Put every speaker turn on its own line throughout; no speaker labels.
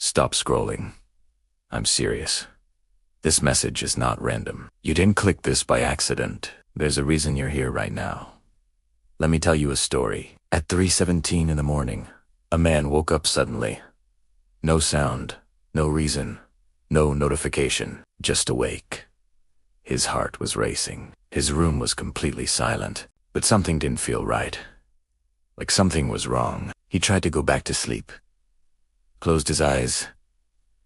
Stop scrolling. I'm serious. This message is not random. You didn't click this by accident. There's a reason you're here right now. Let me tell you a story. At 3:17 in the morning, a man woke up suddenly. No sound, no reason, no notification, just awake. His heart was racing. His room was completely silent, but something didn't feel right. Like something was wrong. He tried to go back to sleep. Closed his eyes,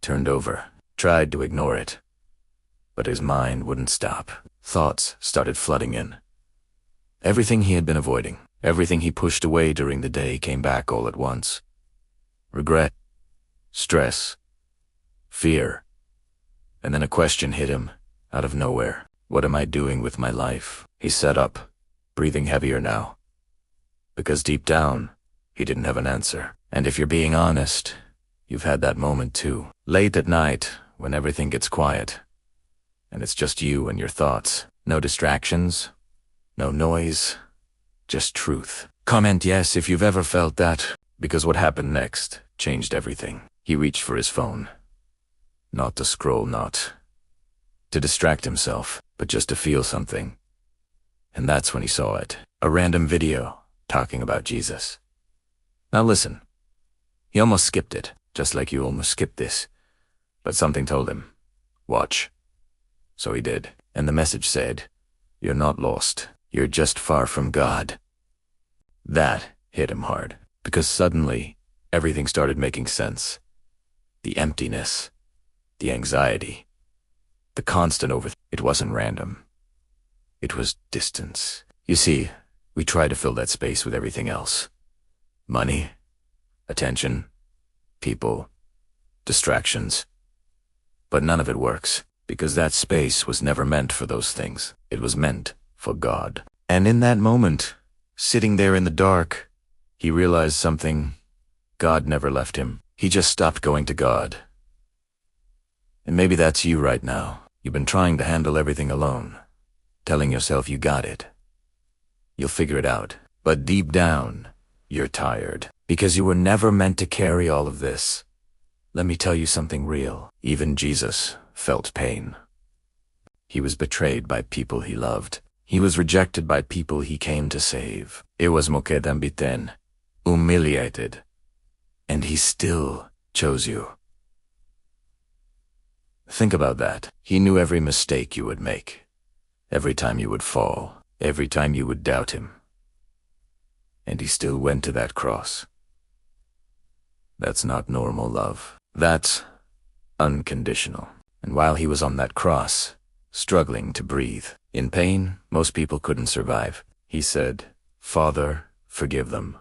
turned over, tried to ignore it. But his mind wouldn't stop. Thoughts started flooding in. Everything he had been avoiding, everything he pushed away during the day came back all at once. Regret, stress, fear. And then a question hit him, out of nowhere. What am I doing with my life? He sat up, breathing heavier now. Because deep down, he didn't have an answer. And if you're being honest, you've had that moment too. Late at night, when everything gets quiet, and it's just you and your thoughts. No distractions, no noise, just truth. Comment yes if you've ever felt that, because what happened next changed everything. He reached for his phone. Not to scroll, not to distract himself, but just to feel something. And that's when he saw it. A random video talking about Jesus. Now listen. He almost skipped it, just like you almost skipped this. But something told him, watch. So he did. And the message said, you're not lost. You're just far from God. That hit him hard, because suddenly everything started making sense. The emptiness, the anxiety, the constant it wasn't random. It was distance. You see, we try to fill that space with everything else. Money, attention, people, distractions. But none of it works, because that space was never meant for those things. It was meant for God. And in that moment, sitting there in the dark, he realized something. God never left him. He just stopped going to God. And maybe that's you right now. You've been trying to handle everything alone, telling yourself you got it. You'll figure it out. But deep down, you're tired, because you were never meant to carry all of this. Let me tell you something real. Even Jesus felt pain. He was betrayed by people he loved. He was rejected by people he came to save. It was mokedambiten, humiliated. And he still chose you. Think about that. He knew every mistake you would make, every time you would fall, every time you would doubt him. And he still went to that cross. That's not normal love. That's unconditional. And while he was on that cross, struggling to breathe, in pain, most people couldn't survive, he said, Father, forgive them.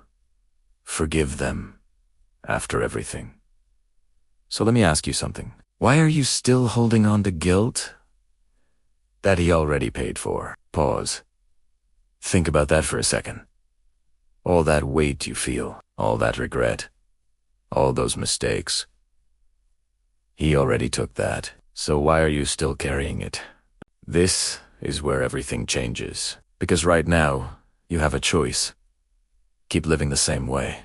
Forgive them after everything. So let me ask you something. Why are you still holding on to guilt that he already paid for? Pause. Think about that for a second. All that weight you feel, all that regret, all those mistakes. He already took that, so why are you still carrying it? This is where everything changes, because right now, you have a choice. Keep living the same way,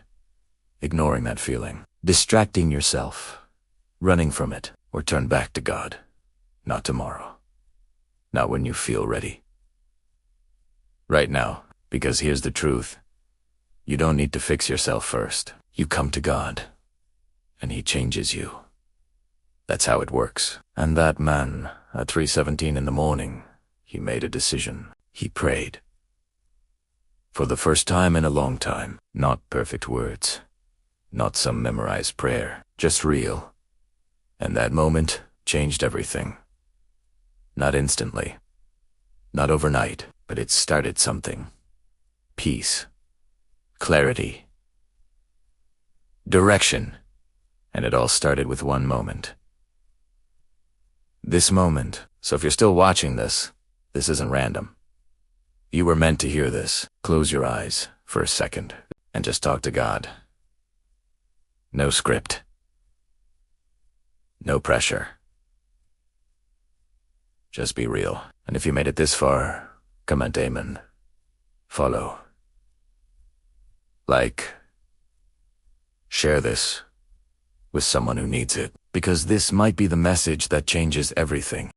ignoring that feeling, distracting yourself, running from it, or turn back to God. Not tomorrow. Not when you feel ready. Right now, because here's the truth. You don't need to fix yourself first. You come to God, and he changes you. That's how it works. And that man, at 3:17 in the morning, he made a decision. He prayed. For the first time in a long time, not perfect words, not some memorized prayer, just real. And that moment changed everything. Not instantly, not overnight, but it started something. Peace, clarity, direction. And it all started with one moment. This moment. So if you're still watching this, this isn't random. You were meant to hear this. Close your eyes for a second and just talk to God. No script. No pressure. Just be real. And if you made it this far, comment amen. Follow. Like. Share this. with someone who needs it, because this might be the message that changes everything.